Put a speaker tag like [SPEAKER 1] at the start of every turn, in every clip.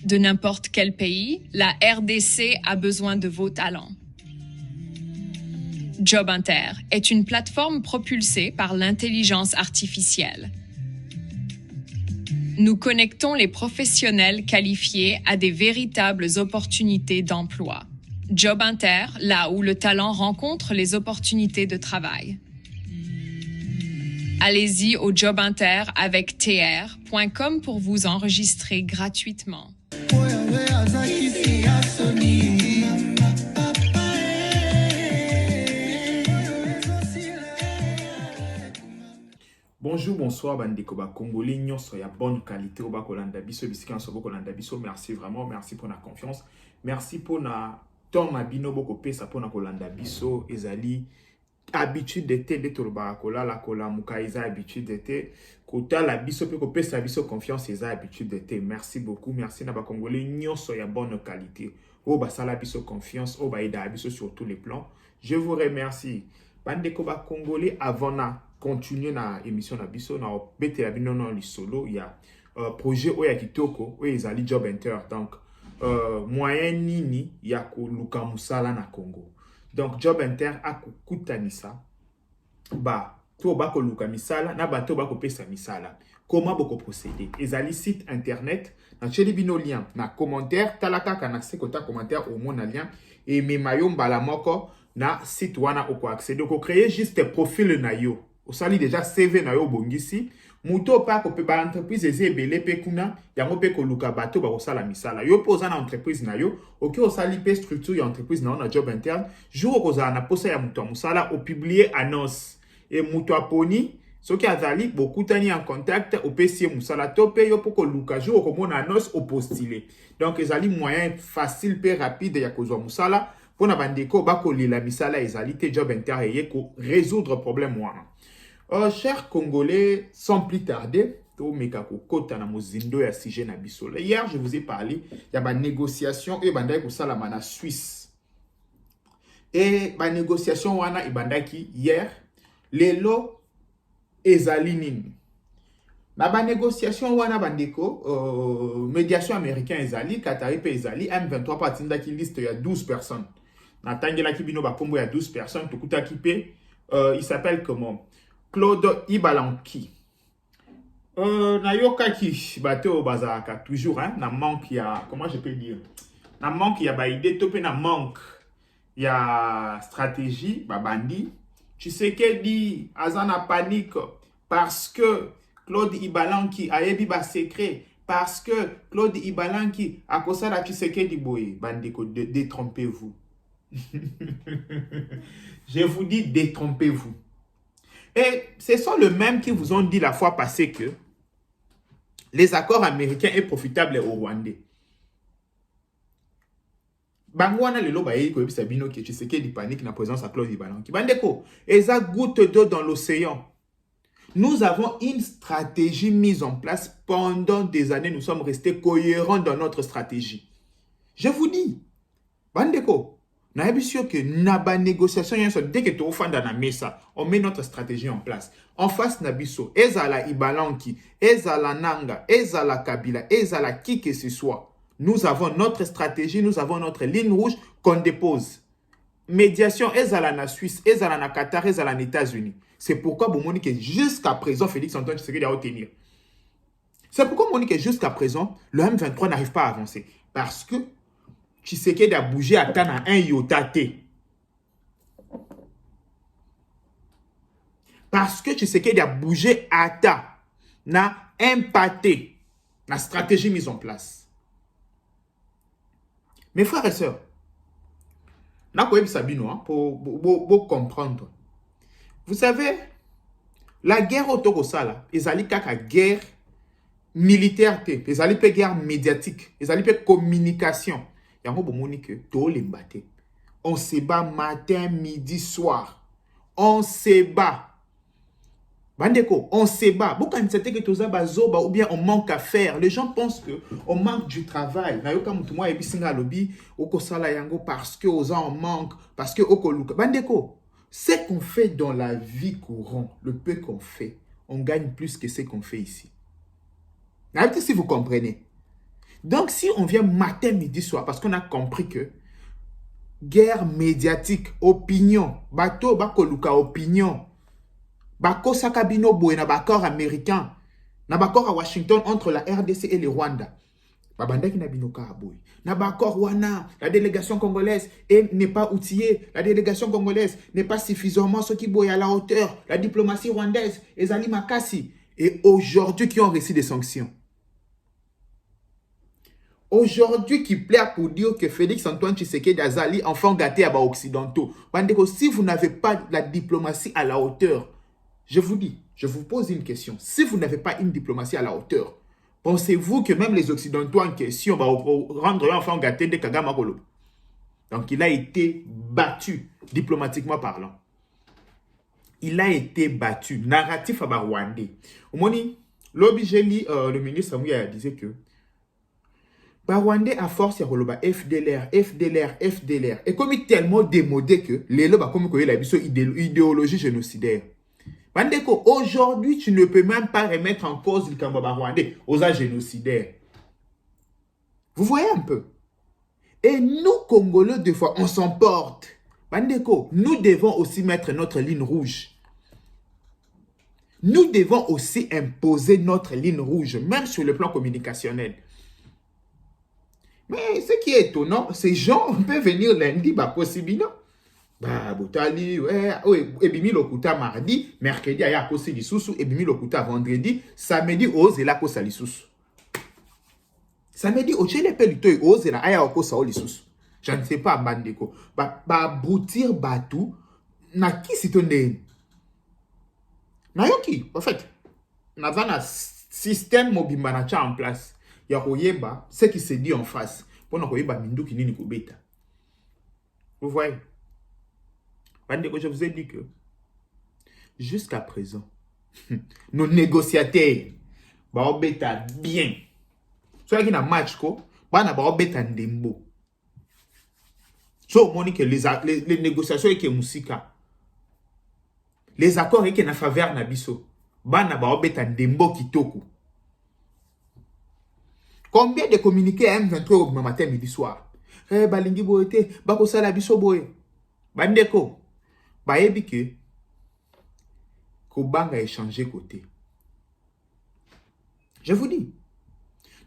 [SPEAKER 1] de n'importe quel pays, la RDC a besoin de vos talents. JobInter est une plateforme propulsée par l'intelligence artificielle. Nous connectons les professionnels qualifiés à des véritables opportunités d'emploi. JobInter, là où le talent rencontre les opportunités de travail. Allez-y au JobInter avec tr.com pour vous enregistrer gratuitement.
[SPEAKER 2] Bonjour, bonsoir, bandeko ba Congolais, nyonso ya bonne qualité au bakolanda biso bisika nso bokolanda biso. Merci vraiment, merci pour la confiance. Merci pour na ton na bino boko pesa pour na kolanda biso ezali habitude d'été de toloba kola la kola muka eza habitude d'été kota la biso pe ko pesa biso confiance eza habitude d'été. Merci beaucoup, merci na ba Congolais nyonso ya bonne qualité. O ba sala biso confiance, o ba ida biso sur tous les plans. Je vous remercie. Bandeko ba Congolais avant na continuer na émission na biso na bete la bino non li solo il y a projet oya kitoko oya ezali JobInter donc moyen nini ya ko luka musala na Congo. Donc JobInter akukutanisa ba to ba ko luka misala na ba to ba ko pesa misala. Comment boko procéder? Ezali site internet na cheli bino lien na commentaire talaka kana se kota commentaire au moins na lien et me mayo mbala moko na site wana oko accéder ko créer juste profil na yo. Au sali déjà CV na yo bongisi muto pa ko pe ba entreprise ezebele pe kuna yango pe ko luka bato ba ko sala misala yo poza na entreprise na yo oki o sali pe structure ya entreprise na JobInter jour ko za na posa ya muto musala o publier annonce et muto aponi soki azali bokutani en contact o pesi musala to pe yo poko luka jour ko mona annonce o postuler. Donc ezali moyen facile pe rapide ya kozwa musala pona bandeko bako lila misala ezali te JobInter eye ko résoudre problème wana. Chers Congolais, sans plus tarder, hier, je vous ai parlé, il y a une négociation et une Suisse. Et la négociation hier, les lots ezalinin. La négociation wana bandeko, médiation américaine ezali, Qatari pe ezali, M23 patinda qui liste il y a 12 personnes. Natangela ki bino bakombo il y a 12 personnes, tukuta ki pe, il s'appelle comment? Claude Ibalanki. Nayoka ki bateau bazaka toujours hein na manque ya comment je peux dire na manque ya ba idée topé na manque ya stratégie ba bandi tu sais que dit azana panique parce que Claude Ibalanki a yebi ba secret parce que Claude Ibalanki a kosala tu sais que dit boye bandeko détrompez-vous. Je vous dis détrompez-vous. Et ce sont les mêmes qui vous ont dit la fois passée que les accords américains sont profitables au Rwandais. Bangwana le loba yiko ebisa bino ki tu sais que di panique na présence à Claude Ibalanki. Bandeko, eza goutte d'eau dans l'océan. Nous avons une stratégie mise en place pendant des années. Nous sommes restés cohérents dans notre stratégie. Je vous dis, bandeko, na sûr que naba négociation dès que tu offres dans la mesa, on met notre stratégie en place. En face nabiso, ezala Ibalanki, ezala Nanga, ezala Kabila, ezala qui que ce soit. Nous avons notre stratégie, nous avons notre ligne rouge qu'on dépose. Médiation ezala na Suisse, ezala na Qatar, ezala na États-Unis. C'est pourquoi vous montrez que jusqu'à présent Félix Antoine Tshisekedi a obtenir. C'est pourquoi vous montrez que jusqu'à présent le M23 n'arrive pas à avancer parce que Tshisekedi a bougé à temps à un iota T. Parce que Tshisekedi a bougé à temps na impacté la stratégie mise en place. Mes frères et sœurs, pour comprendre. Vous savez, la guerre au Togosala, ezali kaka guerre militaire, ezali pe guerre médiatique, ezali pe communication. On se bat matin, midi, soir. On se bat. Bandeko, on se bat. Ou bien on manque à faire. Les gens pensent que on manque du travail. Parce que on manque, parce que Bandeko, ce qu'on fait dans la vie courante, le peu qu'on fait, on gagne plus que ce qu'on fait ici. Si vous comprenez. Donc, si on vient matin, midi, soir, parce qu'on a compris que guerre médiatique, opinion, bateau, bakoluka opinion, bako sakabino boy na bakor américain, na bakor à Washington entre la RDC et le Rwanda. Babandaki na binoka aboy. Na bakor wana, la délégation congolaise n'est pas outillée, la délégation congolaise n'est pas suffisamment ce qui boy à la hauteur, la diplomatie rwandaise, Ezali Makasi, et aujourd'hui qui ont reçu des sanctions. Aujourd'hui, qui plaît pour dire que Félix Antoine Tshisekedi Azali, enfant gâté à occidentaux. Bandeko, si vous n'avez pas la diplomatie à la hauteur, je vous dis, je vous pose une question. Si vous n'avez pas une diplomatie à la hauteur, pensez-vous que même les occidentaux en question vont rendre enfant gâté de Kagame Kolo? Donc, il a été battu, diplomatiquement parlant. Il a été battu. Narratif à Rwandais. Au moni, l'objet, j'ai lu, le ministre Mouya disait que Rwandais à force, il y a FDLR, FDLR, FDLR. Et comme il est tellement démodé que les lobes comme il y a une idéologie génocidaire. Aujourd'hui, tu ne peux même pas remettre en cause le Kambaba Rwandais aux agents génocidaires. Vous voyez un peu? Et nous, Congolais, des fois, on s'emporte. Bandeko, nous devons aussi mettre notre ligne rouge. Nous devons aussi imposer notre ligne rouge, même sur le plan communicationnel. Mais ce qui est étonnant, ces gens peuvent venir lundi, bah possible, non? Bah, Botali, ouais, ebimi lokuta mardi, mercredi, aya kosi lisusu, ebimi lokuta vendredi, samedi, ose la kosa lisusu. Samedi, ochele pelito, ose la aya kosa o lisusu. Je ne sais pas, bandeko. Bah, broutir batou, na qui si ton na yoki, en fait, na un système mobimba na en place. Ya koyeba, ce qui se dit en face. Pour nous koyeba mindu ki nini kubeta. Vous voyez? Je vous ai dit que jusqu'à présent, nos négociateurs, bah beta bien. Soit qui na match ko, bah beta ndembo. So moni que les négociations et que musika, les accords et que na faveur na biso, bah beta ndembo kitoko. Combien de communiqués à M23 au matin, midi, soir? Balingi boete, bako sala biso boye. Bandeko, baebi que Kobanga a échangé côté. Je vous dis.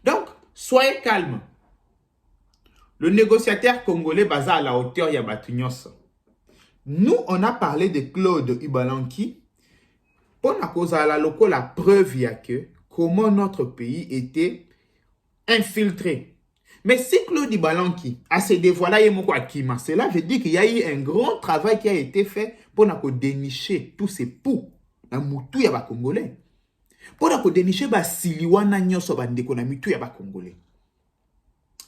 [SPEAKER 2] Donc, soyez calme. Le négociateur congolais basé à la hauteur Yabatunios. Nous, on a parlé de Claude Ibalanki. Pour la cause à la loco, la preuve y a que comment notre pays était infiltré. Mais si Claude Ibalanki a se dévoilé à Kima, cela veut dire qu'il y a eu un grand travail qui a été fait pour dénicher tous ces poux dans Moutou ya ba Congolais. Pour dénicher ba Siliwana Nyoso bandeko na Moutou ya ba Congolais.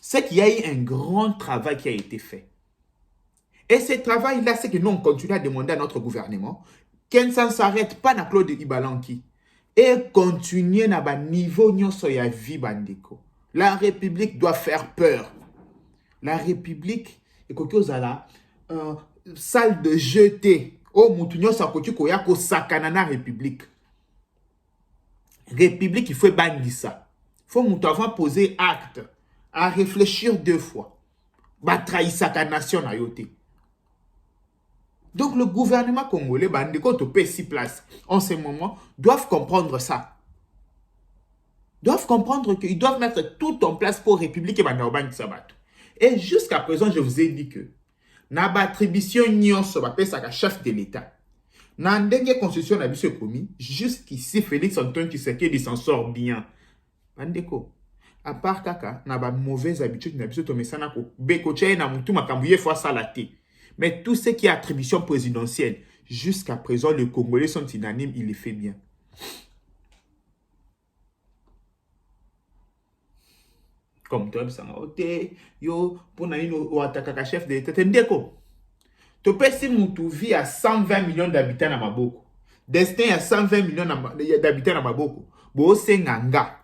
[SPEAKER 2] C'est qu'il y a eu un grand travail qui a été fait. Et ce travail-là, c'est que nous, on continue à demander à notre gouvernement qu'elle ne s'arrête pas dans Claude Ibalanki et continuer à ba niveau Nyoso ya vie bandeko. La République doit faire peur. La République, et quelque chose à la salle de jeter. Oh, Moutounio Sakotu Koyako Sakanana République. République, il faut bannir ça. Il faut avant poser acte, à réfléchir 2 fois. Batrahi Sakanation à yote. Donc le gouvernement congolais, bandeko to paie 6 places en ce moment, doivent comprendre ça. Doivent comprendre qu'ils doivent mettre tout en place pour République et Bandaoban Sabat. Et jusqu'à présent, je vous ai dit que Naba attribution nyonso ba pesa chef de l'État. Na ndenge constitution na biso commis, jusqu'ici Félix Antoine Tshisekedi s'en sort bien. Bandeko, à part kaka na ba mauvaise habitude na biso to mesana ko beko tchaye na mutu makambuye fois salaté. Mais tout ce qui est attribution présidentielle, jusqu'à présent les Congolais sont unanimes, il les fait bien. Comme toi, yo, pour ou attaquer chef de l'État, ndeko. Tu peux si moutou vit à 120 millions d'habitants à Maboko. Destin à 120 millions d'habitants à Maboko. Bo se nganga.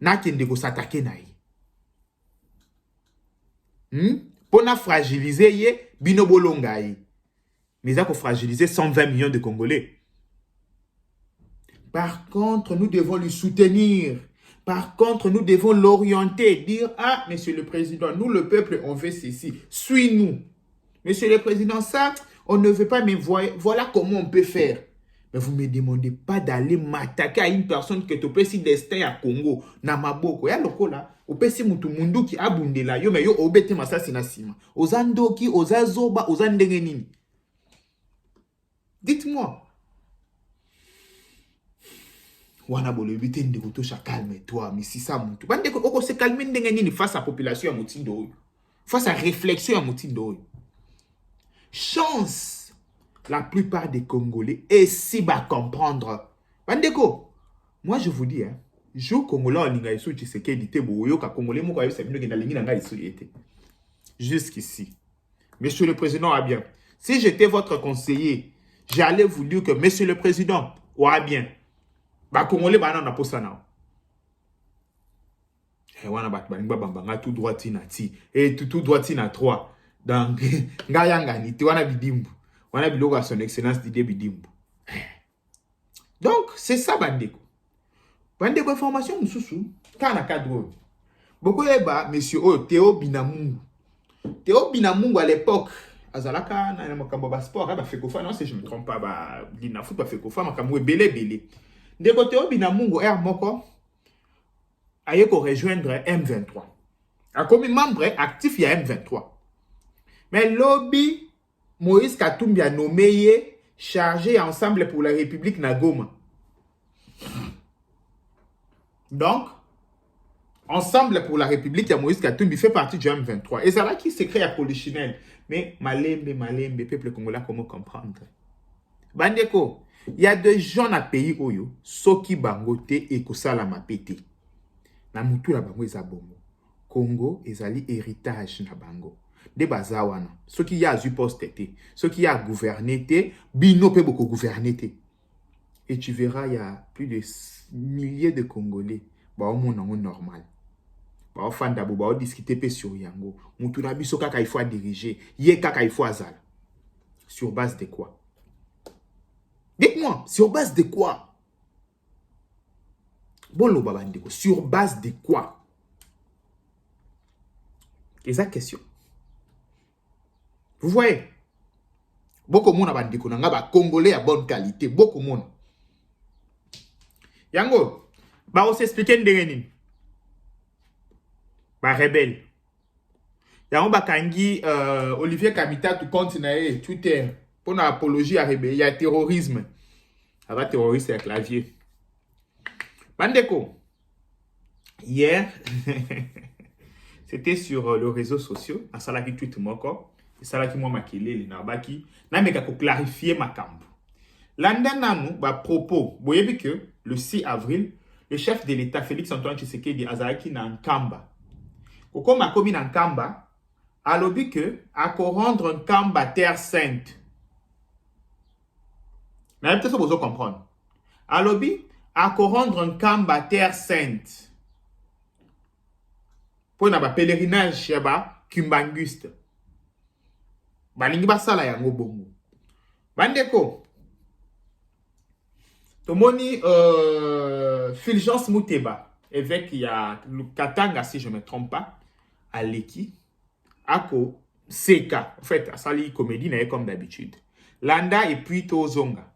[SPEAKER 2] Na kendeko s'attaquer na Pour na fragiliser ye, bino bolonga ye. Mais ça pour fragiliser 120 millions de Congolais. Par contre, nous devons lui soutenir. Par contre, nous devons l'orienter, dire, ah, monsieur le président, nous, le peuple, on veut ceci, suis-nous. Monsieur le président, ça, on ne veut pas, mais voilà comment on peut faire. Mais vous ne me demandez pas d'aller m'attaquer à une personne que tu peux si destin à Congo, na maboko. Ya loko là, au pesi mutu mundu ki abundela, yo me yo obete masasi na sima. Ozandoki, ozazoba, ozandenge nini. Dites-moi. Wana bolobi te ndeko tosha calme-toi, mais si ça mutu. Bandeko oko se calmer ndenge nini face à la population ya mutindo oyo. Face à la réflexion ya mutindo oyo. Chance, la plupart des Congolais essaient de comprendre. Bandeko, moi je vous dis, hein, je Congolais en linga isu Tshisekedi te boyo ka Congolais moko ayo sabino ke na lingi nanga isu yete. Jusqu'ici. Monsieur le président a bien. Si j'étais votre conseiller, j'allais vous dire que monsieur le président a bien. Ba Congolais ba na posa na. Eh wana bat ba ngba bamba tout droit na ti et tout droit na 3. Donc ngayanga ni ti wana bidimbu. Wana biloko à son excellence Didier Bidimbu. Donc c'est ça bandeko. Bandeko information mususu kana cadre. Beaucoup eba monsieur Théo Binamungu. Théo Binamungu à l'époque azalaka na makambo ba sport ba fekofa non si je me trompe pas ba lina foot ba fekofa makambo belé. Ndeko Théo Binamungu moko aye ko rejoindre M23. A comme membre actif il y a M23. Mais lobby Moïse Katumbi a nommé chargé ensemble pour la République Nagoma. Donc, ensemble pour la République, Moïse Katumbi fait partie du M23. Et c'est là qui s'écrit à Polichinelle. Mais malembe, peuple congolais, comment comprendre? Bandeko, il y a des gens à pays oyo, soki bangote et kosala mapete. Na mutu la bango ezabongo. Congo ezali héritage na bango. De bazawana. Ceux qui y a eu poste, ceux qui y a gouverné, bino peut beaucoup gouverner. Et tu verras, il y a plus de milliers de Congolais. Bah, au monde normal. Bah, au fan d'abou, bah, au discuter sur Yango. Moutouna biso kaka il faut diriger. Yé kaka il faut azal. Sur base de quoi? Dites-moi, sur base de quoi? Bon, lo babandeko, sur base de quoi? C'est la question. Vous voyez? Beaucoup de monde a dit qu'on a Congolais à bonne qualité. Beaucoup de monde. Yango, on s'explique n'dengenin. Rebelle. Yango kangi Olivier Kamita tout continue Twitter pour une apologie à rebelle. Il y a terrorisme. Avec terroriste avec clavier. Bandeko. Hier, c'était sur le réseau social. À ça là qui tweet moi encore. C'est là qui m'a maquillé les nabaki. Na meka ko clarifier ma camp. Landa nanou ba propos. Vous voyez que le 6 avril, le chef de l'État Félix Antoine Tshisekedi azalaki na Nkamba. Koko makomi na Nkamba, alobi que a ko rendre Nkamba terre sainte. Mais peut-être que vous comprendre. Alobi a ko rendre Nkamba terre sainte. Pour na ba pèlerinage ya ba Kimbanguiste. Balingi basala yango bongo. Bandeko. Tomoni Fulgence Mouteba, évêque il y a Katanga si je ne me trompe pas, à Leki, Ako Seka, en fait, à Sali comédie n'est comme d'habitude. Landa et puis Tozonga.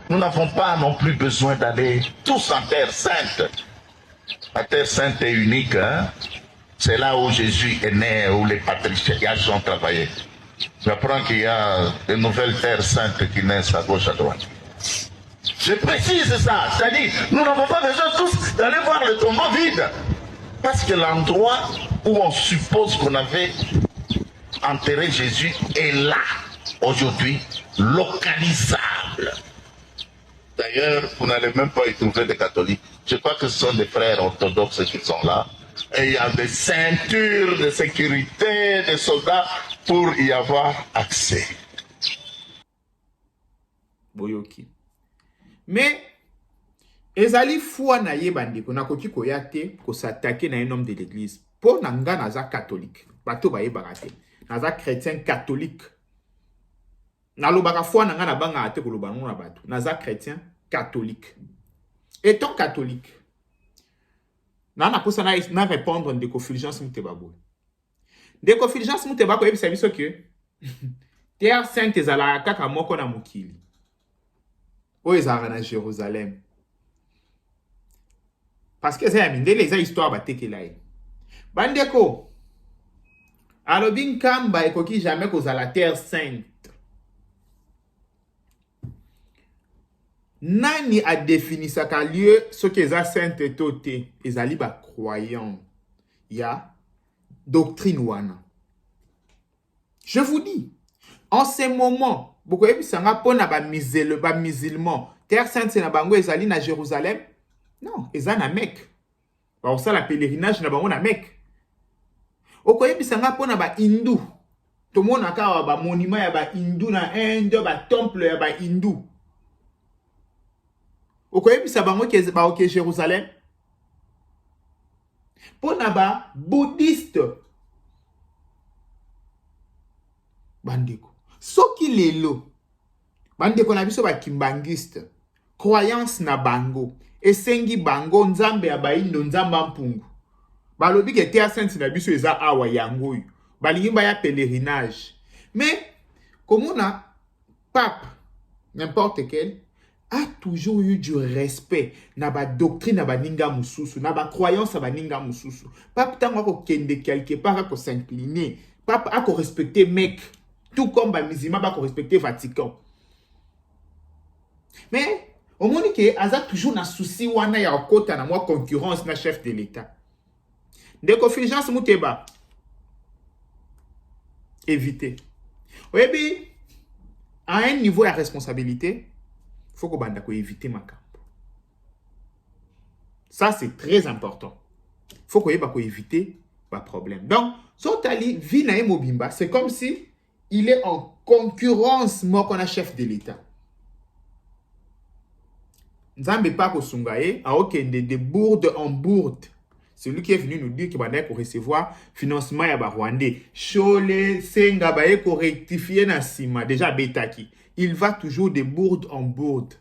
[SPEAKER 3] Nous n'avons pas non plus besoin d'aller tous en terre sainte. La terre sainte est unique, hein? C'est là où Jésus est né, où les patriarches ont travaillé. J'apprends qu'il y a de nouvelles terres saintes qui naissent à gauche à droite. Je précise ça, c'est-à-dire, nous n'avons pas besoin tous d'aller voir le tombeau vide. Parce que l'endroit où on suppose qu'on avait enterré Jésus est là, aujourd'hui, localisable. D'ailleurs, vous n'allez même pas y trouver des catholiques. Je crois que ce sont des frères orthodoxes qui sont là. Et il y a des ceintures de sécurité, des soldats pour y avoir accès.
[SPEAKER 2] Boyoki. Mais, ezali foi na ye bandeko na koki koyate ko s'attaquer na un homme de l'église. Pour nanga naza catholique. Bato ba yebaka te. Naza chrétien catholique. Na lobaka foi nanga na banga ate ko lobanga na bato. Naza chrétien catholique. Étant catholique, na posa na répondre de Fulgence Muteba boy. De Fulgence Muteba ko yebisa biso que Terre Sainte ezalaka kaka moko na mokili. Oyo ezalaka na Jérusalem. Parce que eza mindele eza histoire batekela ye. Bandeko, alobi nkamba ekoki jamais kozala Terre Sainte. Nani a définisaka lieu ce que eza sainte tote ezali ba croyant ya doctrine wana. Je vous dis, en ce moment, beaucoup ebisanga pona ba musulman, Terre Sainte na bango ezali na Jérusalem? Non, eza na Mecque. Ba osala pèlerinage na bango na Mecque. Okoyebisanga pona ba hindu. Tomona ka ba monument ya ba hindu na Inde, ba temple ya ba hindu. Okoyebisa bango ke ba ok Jérusalem? Pona ba bouddhiste. Bandeko. Soki lelo. Bandeko na biso ba kimbangiste. Croyance na bango. Esengi bango nzambe ya baindo nzamba mpungu. Balobi ke Terre Sainte na biso eza awa yango yu. Balingi ba ya pèlerinage. Mais comme on a pape n'importe quel a toujours eu du respect na ba doctrine na ba ninga mususu, na ba croyance na ba ninga mususu. Pape tango ko kende quelque part ko s'incliner. Pape a ko respecter Mecque, tout comme ba musulman ba ko respecter Vatican. Mais au monde que aza toujours na souci wana ya okota na moi concurrence na chef de l'État. De Fulgence Muteba éviter. Oui, bien, à un niveau de responsabilité, il faut qu'on éviter ma camp. Ça, c'est très important. Il faut qu'on éviter ma problème. Donc, Sotali vit na Mobimba, c'est comme si il est en concurrence moi qu'on a chef de l'État. Nzambe pas ko sungaye a aucun de bourde en bourde. Celui qui est venu nous dire qu'il va recevoir financement ya ba Rwandais. Chole senga ba ko rectifier na sima déjà betaki. Il va toujours de bourde en bourde.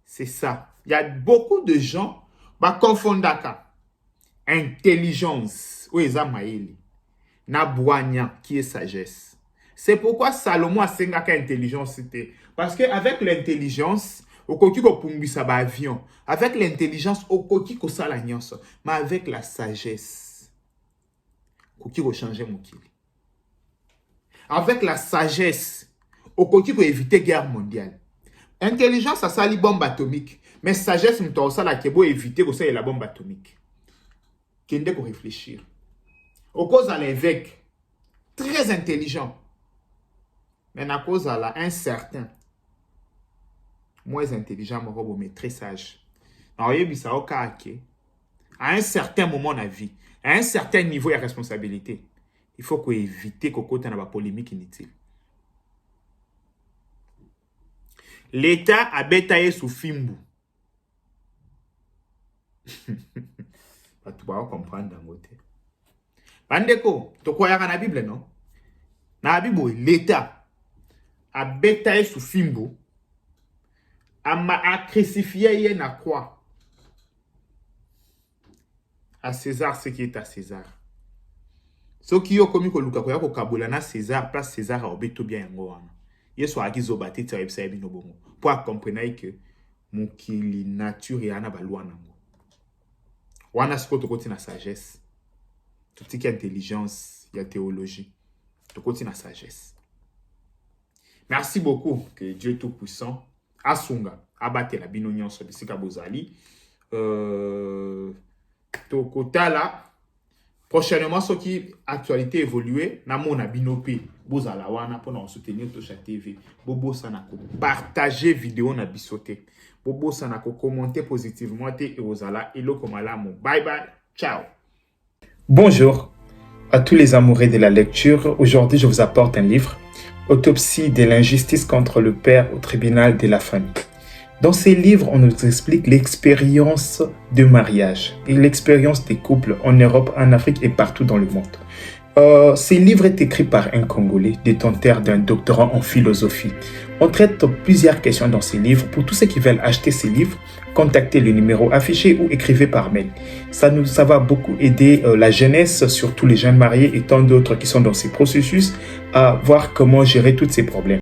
[SPEAKER 2] C'est ça. Il y a beaucoup de gens ba confondaka intelligence ou ezamaeli na boanya qui est sagesse. C'est pourquoi Salomon a sengaka intelligence c'était parce que avec l'intelligence okoki ko pumbisa ba avion. Avec l'intelligence, okoki ko sala nyonso. Mais avec la sagesse, okoki ko changer mokili. Avec la sagesse, okoki ko éviter guerre mondiale. Intelligence, ça sali bombe atomique. Mais sagesse, mto sala kebo éviter ko sala la bombe atomique. Kende ko réfléchir. Okoza l'évêque, très intelligent. Mais na cause à la incertain. Moins intelligent, mais très sage. Alors, à un certain moment de la vie, à un certain niveau de responsabilité, il faut qu'on évite qu'on ait une polémique inutile. L'État a bétaillé sous Fimbu. Tu vas comprendre dans côté. Bandeko, tu crois dans la Bible, non? Dans la Bible, l'État a bétaillé sous Fimbu. A crucifié na croix. À César ce qui est à César. Ce qui est comme que Luka ko kabola na César place César a obeto bien yango wana. Yeso akizo batete ya ebisa bino bongo. Pour comprendre que mokili nature ya na balwa nango. Wana siko to koti na sagesse. Tout qui intelligence, il y a théologie. To koti na sagesse. Merci beaucoup que Dieu tout puissant asunga abate la bino nyonso bisika bozali to kotala prochainement ce qui actualité évoluer na mona binope bozala wana pour soutenir Tosha TV bobo sana ko partager vidéo na bisote bobo sana ko commenter positivement te et ozala eloko malamu. Bye bye, ciao.
[SPEAKER 4] Bonjour à tous les amoureux de la lecture. Aujourd'hui je vous apporte un livre, Autopsie de l'injustice contre le père au tribunal de la famille. Dans ces livres, on nous explique l'expérience de mariage et l'expérience des couples en Europe, en Afrique et partout dans le monde. Ce livre est écrit par un Congolais détenteur d'un doctorat en philosophie. On traite plusieurs questions dans ces livres. Pour tous ceux qui veulent acheter ces livres, contactez le numéro affiché ou écrivez par mail. Ça va beaucoup aider la jeunesse, surtout les jeunes mariés et tant d'autres qui sont dans ces processus, à voir comment gérer tous ces problèmes.